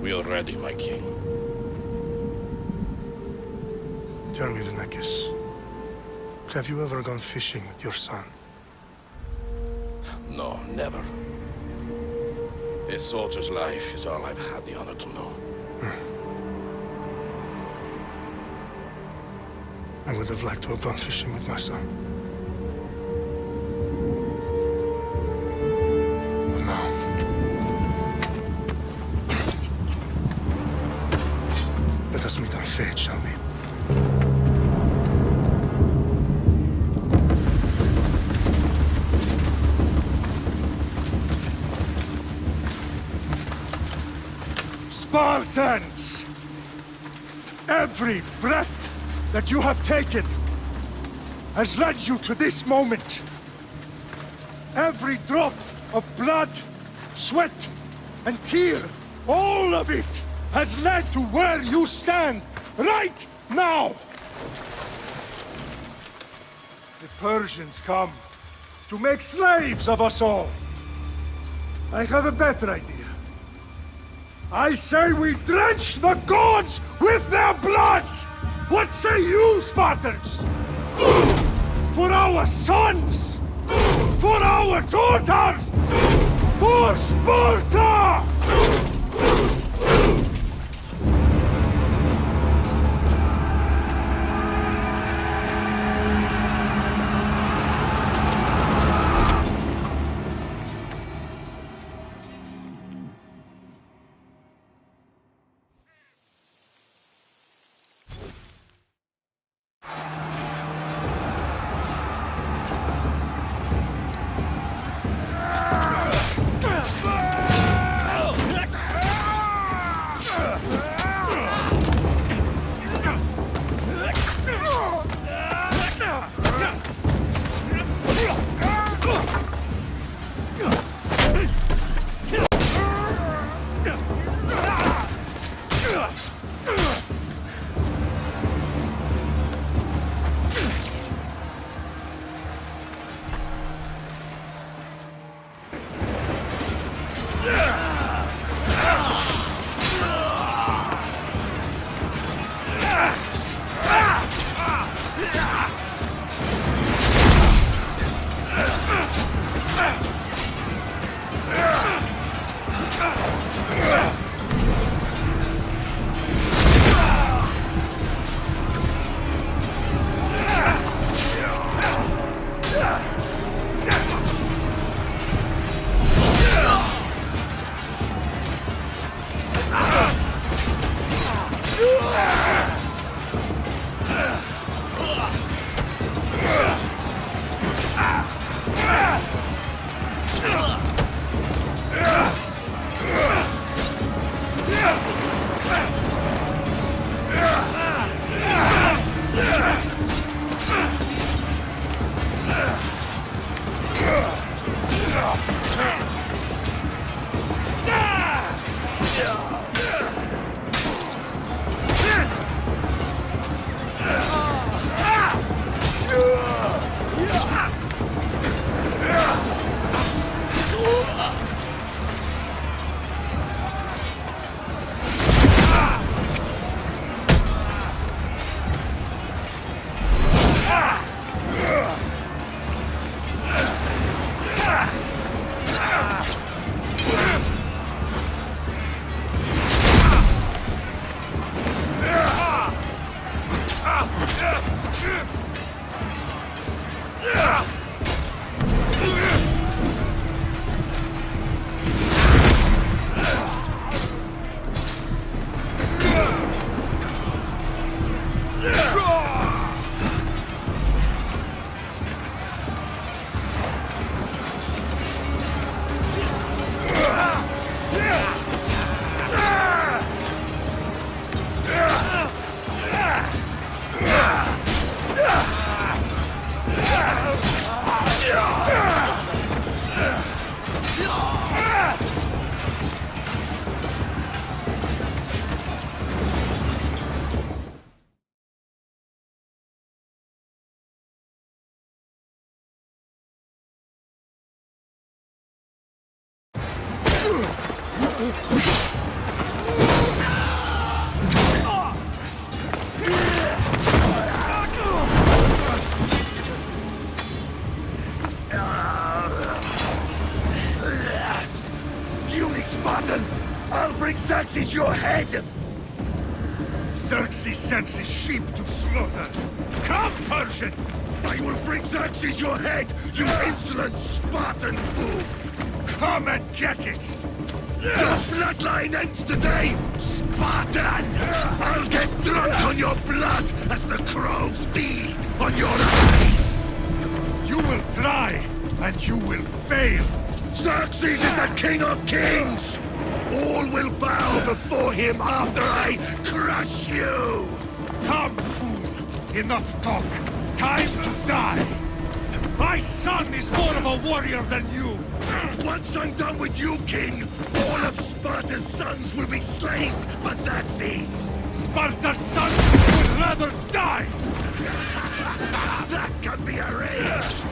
We are ready, my king. Tell me, the Nekis. Have you ever gone fishing with your son? No, never. A soldier's life is all I've had the honor to know. I would have liked to have gone fishing with my son. But now... let us meet on fate, shall we? Spartans! Every breath that you have taken has led you to this moment. Every drop of blood, sweat, and tear, all of it has led to where you stand right now. The Persians come to make slaves of us all. I have a better idea. I say we drench the gods with their bloods! What say you, Spartans? For our sons! For our daughters! For Sparta! bring Xerxes your head! Xerxes sends his sheep to slaughter. Come, Persian! I will bring Xerxes your head, you insolent Spartan fool! Come and get it! Your bloodline ends today, Spartan! I'll get drunk on your blood as the crows feed on your eyes! You will try, and you will fail. Xerxes is the king of kings! All will bow before him after I crush you! Come, fool! Enough talk. Time to die! My son is more of a warrior than you! Once I'm done with you, king, all of Sparta's sons will be slaves for Xerxes! Sparta's sons would rather die! That can be arranged!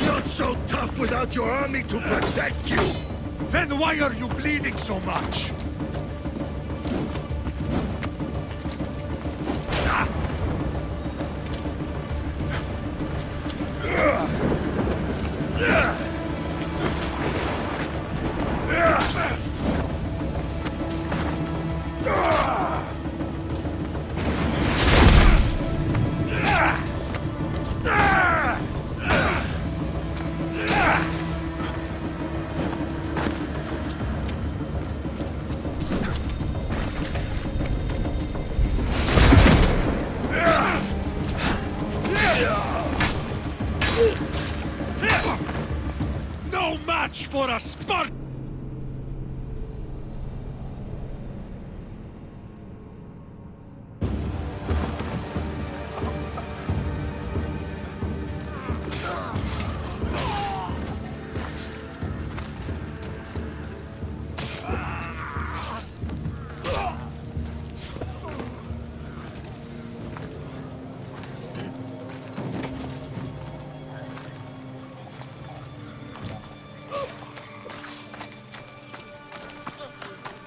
Not so tough without your army to protect you! Then why are you bleeding so much? No match for a Spartan!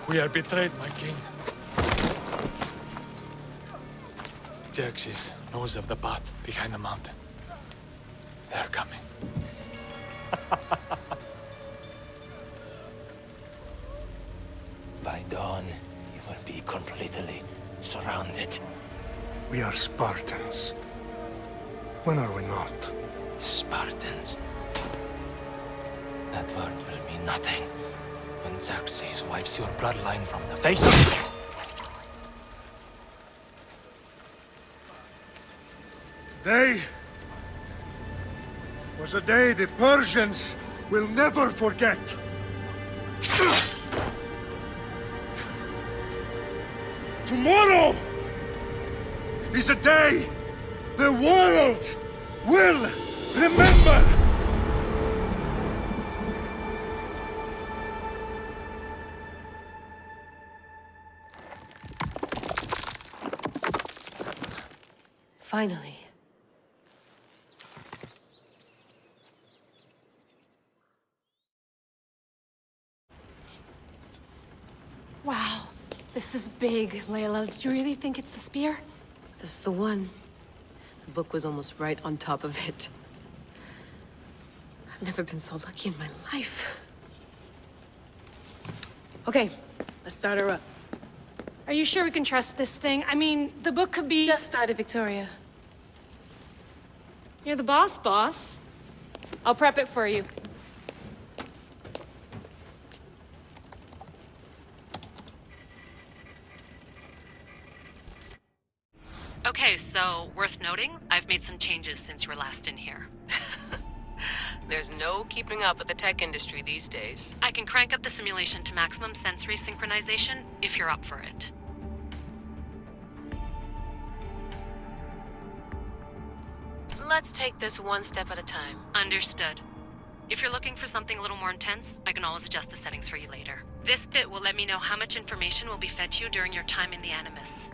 We are betrayed, my king. Xerxes knows of the path behind the mountain. They are coming. By dawn, you will be completely surrounded. We are Spartans. When are we not? Spartans. That word will mean nothing when Xerxes wipes your bloodline from the face of... Today was a day the Persians will never forget. Tomorrow is a day the world will remember. Finally. Wow, this is big, Layla. Did you really think it's the spear? This is the one. The book was almost right on top of it. I've never been so lucky in my life. Okay, let's start her up. Are you sure we can trust this thing? I mean, the book could be... Just started, Victoria. You're the boss. I'll prep it for you. Okay, so worth noting, I've made some changes since you were last in here. There's no keeping up with the tech industry these days. I can crank up the simulation to maximum sensory synchronization if you're up for it. Let's take this one step at a time. Understood. If you're looking for something a little more intense, I can always adjust the settings for you later. This bit will let me know how much information will be fed to you during your time in the Animus.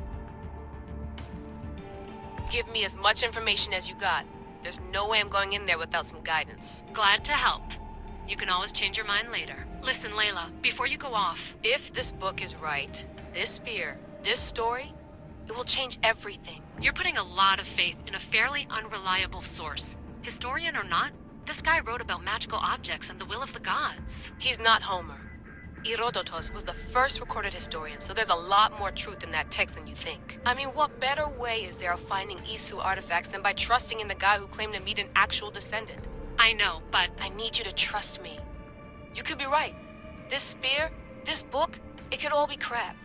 Give me as much information as you got. There's no way I'm going in there without some guidance. Glad to help. You can always change your mind later. Listen, Layla, before you go off... If this book is right, this spear, this story, it will change everything. You're putting a lot of faith in a fairly unreliable source. Historian or not, this guy wrote about magical objects and the will of the gods. He's not Homer. Herodotus was the first recorded historian, so there's a lot more truth in that text than you think. I mean, what better way is there of finding Isu artifacts than by trusting in the guy who claimed to meet an actual descendant? I know, but I need you to trust me. You could be right. This spear, this book, it could all be crap.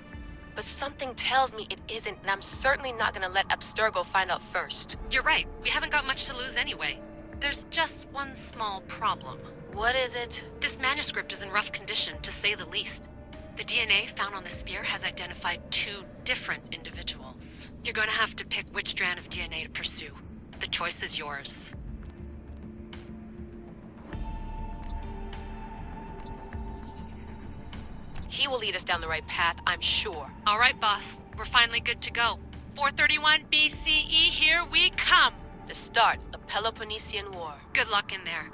But something tells me it isn't, and I'm certainly not gonna let Abstergo find out first. you're right. We haven't got much to lose anyway. There's just one small problem. What is it? This manuscript is in rough condition, to say the least. The DNA found on the spear has identified 2 different individuals. You're gonna have to pick which strand of DNA to pursue. The choice is yours. He will lead us down the right path, I'm sure. All right, boss. We're finally good to go. 431 BCE, here we come! The start of the Peloponnesian War. Good luck in there.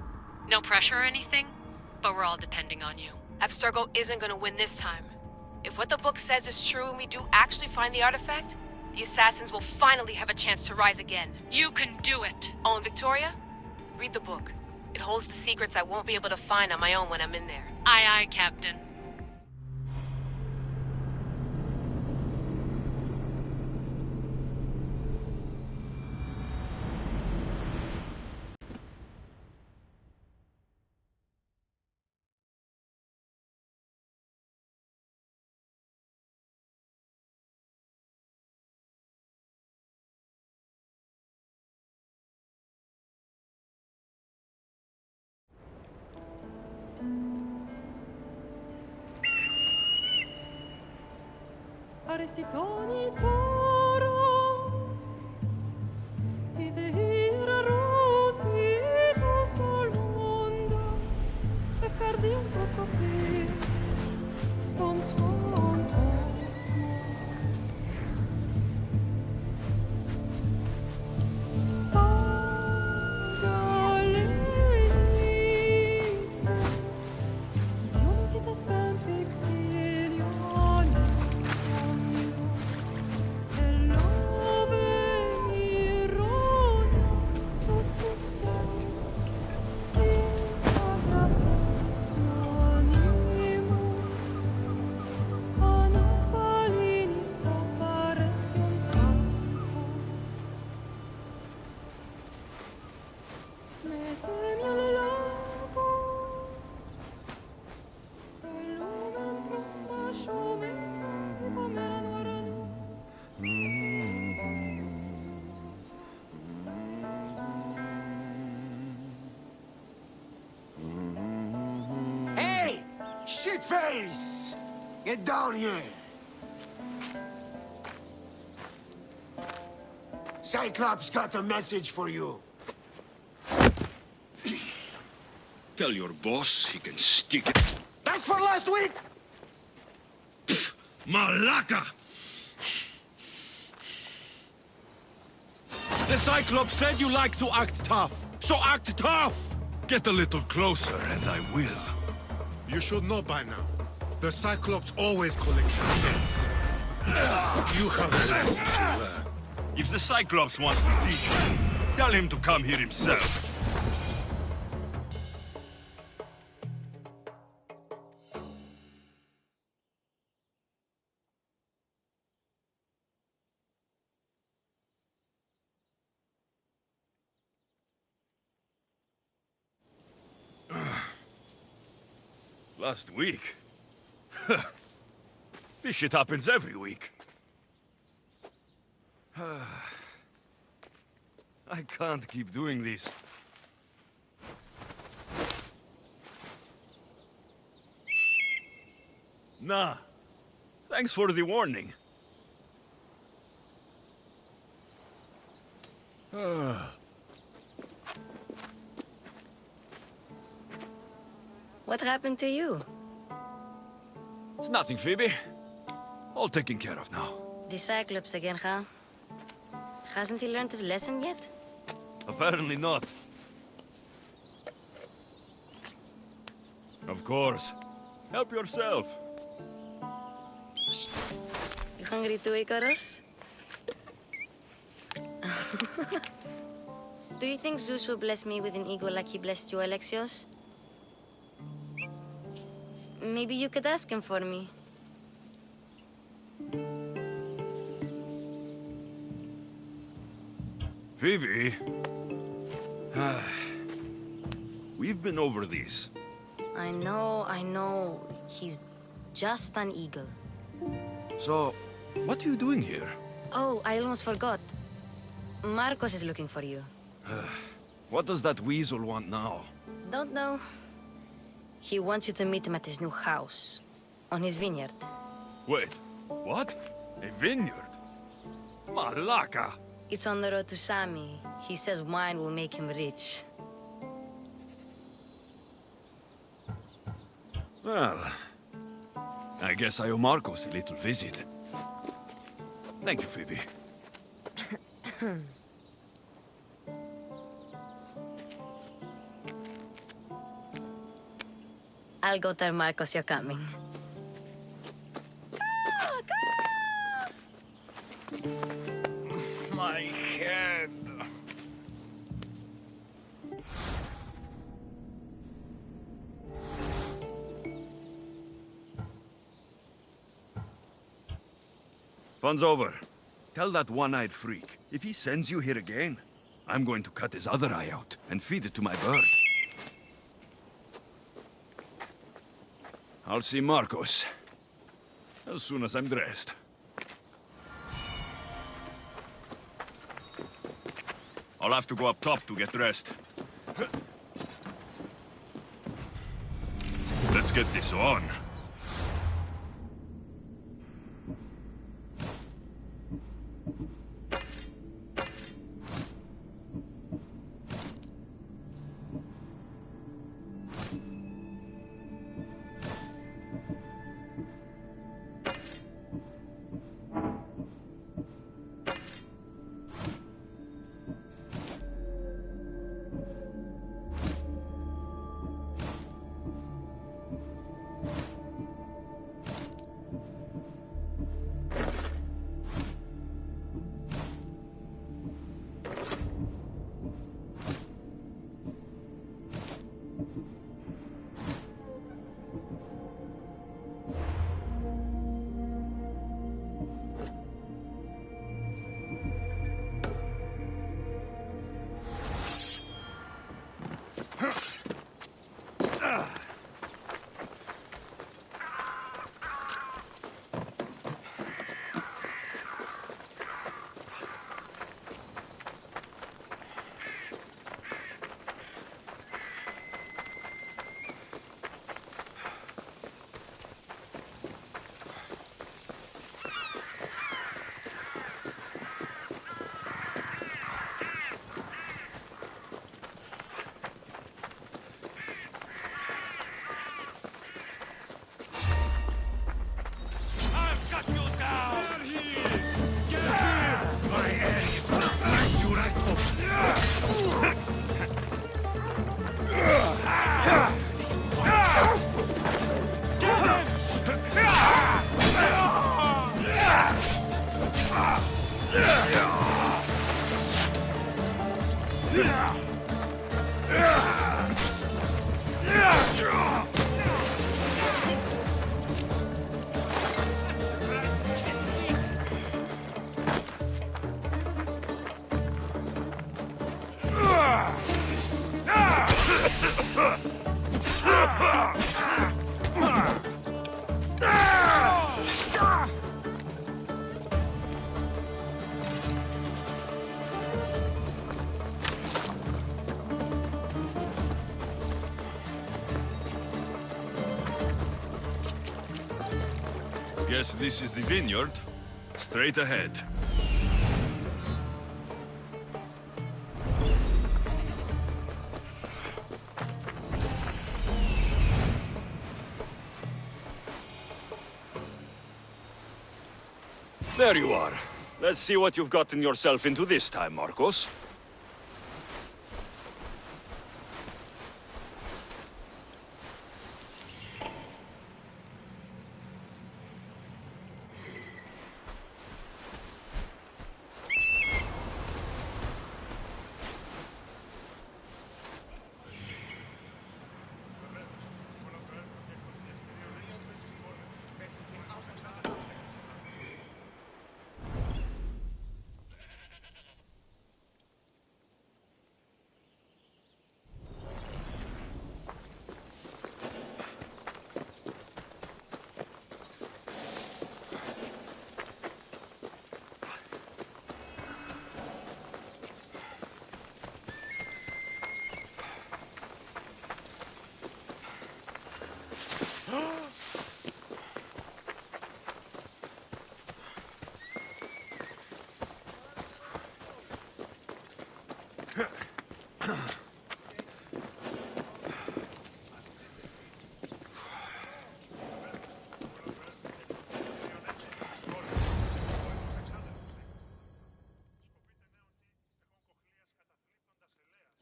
No pressure or anything, but we're all depending on you. Abstergo isn't gonna win this time. If what the book says is true and we do actually find the artifact, the assassins will finally have a chance to rise again. You can do it! Oh, and Victoria? Read the book. It holds the secrets I won't be able to find on my own when I'm in there. Aye, aye, Captain. Arestitoni toro, idehira rositos tolmondas, efcardios proscopir, ton son portmo. Pagalenice, ionitas ben fixilionis, Hey! Shitface! Get down here! Cyclops got a message for you. Tell your boss he can stick it. That's for last week! Malaka! The Cyclops said you like to act tough, so act tough! Get a little closer and I will. You should know by now. The Cyclops always collects debts. You have a lesson to learn. If the Cyclops wants to teach you, tell him to come here himself. Last week? This shit happens every week. I can't keep doing this. Nah. Thanks for the warning. What happened to you? It's nothing, Phoebe. All taken care of now. The Cyclops again, huh? Hasn't he learned his lesson yet? Apparently not. Of course. Help yourself. You hungry too, Icarus? Do you think Zeus will bless me with an ego like he blessed you, Alexios? Maybe you could ask him for me. Phoebe? We've been over these. I know. He's just an eagle. So, what are you doing here? Oh, I almost forgot. Marcos is looking for you. What does that weasel want now? Don't know. He wants you to meet him at his new house. On his vineyard. Wait, what? A vineyard? Malaka! It's on the road to Sami. He says wine will make him rich. Well, I guess I owe Marcos a little visit. Thank you, Phoebe. I'll go tell Marcos you're coming. My head. Fun's over. Tell that one-eyed freak, if he sends you here again, I'm going to cut his other eye out and feed it to my bird. I'll see Marcos as soon as I'm dressed. I'll have to go up top to get dressed. Let's get this on. Guess this is the vineyard. Straight ahead. There you are. Let's see what you've gotten yourself into this time, Marcos.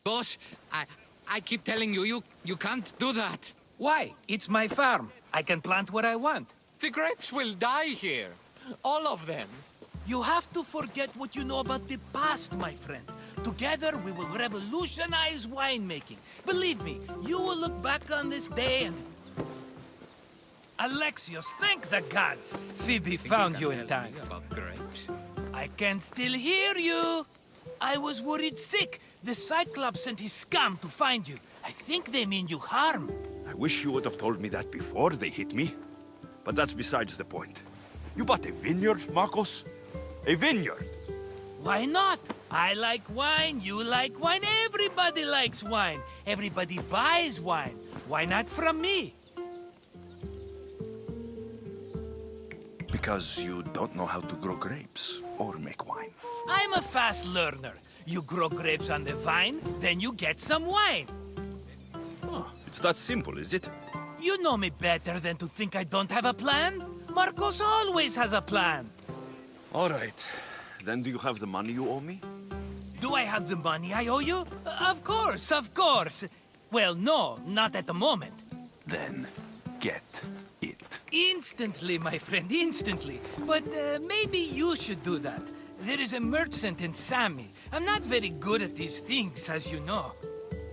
Boss, I keep telling you, you can't do that. Why? It's my farm. I can plant what I want. The grapes will die here. All of them. You have to forget what you know about the past, my friend. Together, we will revolutionize winemaking. Believe me, you will look back on this day and... Alexios, thank the gods! Phoebe found you in time. About grapes. I can still hear you! I was worried sick. The Cyclops sent his scum to find you. I think they mean you harm. I wish you would have told me that before they hit me. But that's besides the point. You bought a vineyard, Marcos? A vineyard? Why not? I like wine, you like wine, everybody likes wine. Everybody buys wine. Why not from me? Because you don't know how to grow grapes or make wine. I'm a fast learner. You grow grapes on the vine, then you get some wine. Oh, it's that simple, is it? You know me better than to think I don't have a plan. Marcos always has a plan. All right. Then do you have the money you owe me? Do I have the money I owe you? Of course, of course. Well, no, not at the moment. Then get it. Instantly, my friend, instantly. But maybe you should do that. There is a merchant in Sami. I'm not very good at these things, as you know.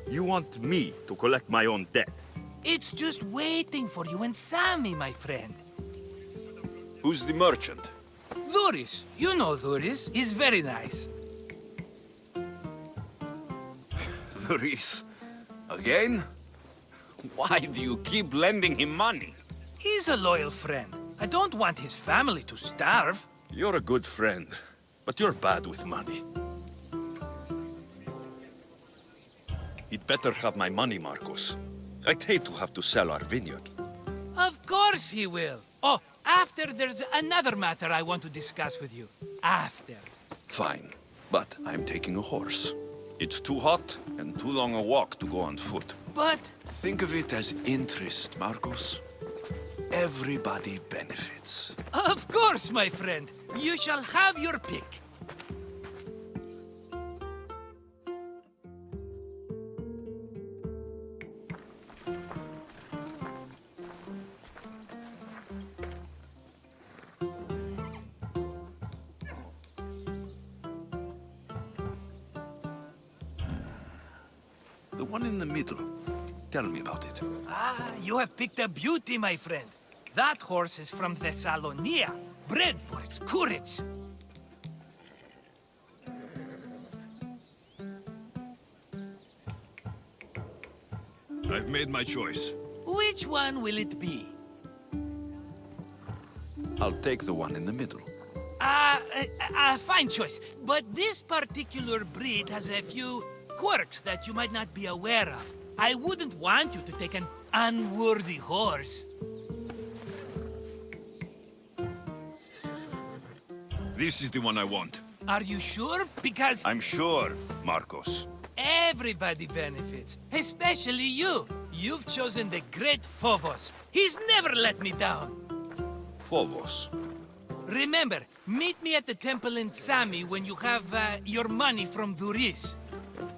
You want me to collect my own debt? It's just waiting for you in Sami, my friend. Who's the merchant? Duris. You know Duris. He's very nice. Duris? Again? Why do you keep lending him money? He's a loyal friend. I don't want his family to starve. You're a good friend, but you're bad with money. He'd better have my money, Marcos. I'd hate to have to sell our vineyard. Of course he will. Oh, after there's another matter I want to discuss with you. After. Fine, but I'm taking a horse. It's too hot and too long a walk to go on foot. But... Think of it as interest, Marcos. Everybody benefits. Of course, my friend. You shall have your pick. The one in the middle. Tell me about it. Ah, you have picked a beauty, my friend. That horse is from Thessalonia, bred for its courage. I've made my choice. Which one will it be? I'll take the one in the middle. Fine choice. But this particular breed has a few quirks that you might not be aware of. I wouldn't want you to take an unworthy horse. This is the one I want. Are you sure? Because... I'm sure, Marcos. everybody benefits, especially you. You've chosen the great Phobos. He's never let me down. Phobos? Remember, meet me at the temple in Sami when you have your money from Duris.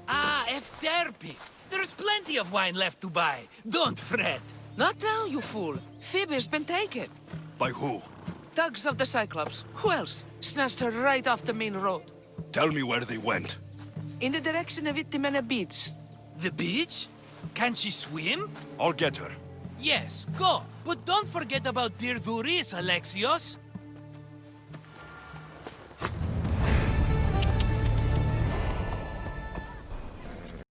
Ah, Efterpi. There's plenty of wine left to buy. Don't fret. Not now, you fool. Phoebe's been taken. By who? Thugs of the Cyclops. Who else? Snatched her right off the main road. Tell me where they went. In the direction of Itimena Beach. The beach? Can she swim? I'll get her. Yes, go. But don't forget about dear Duris, Alexios.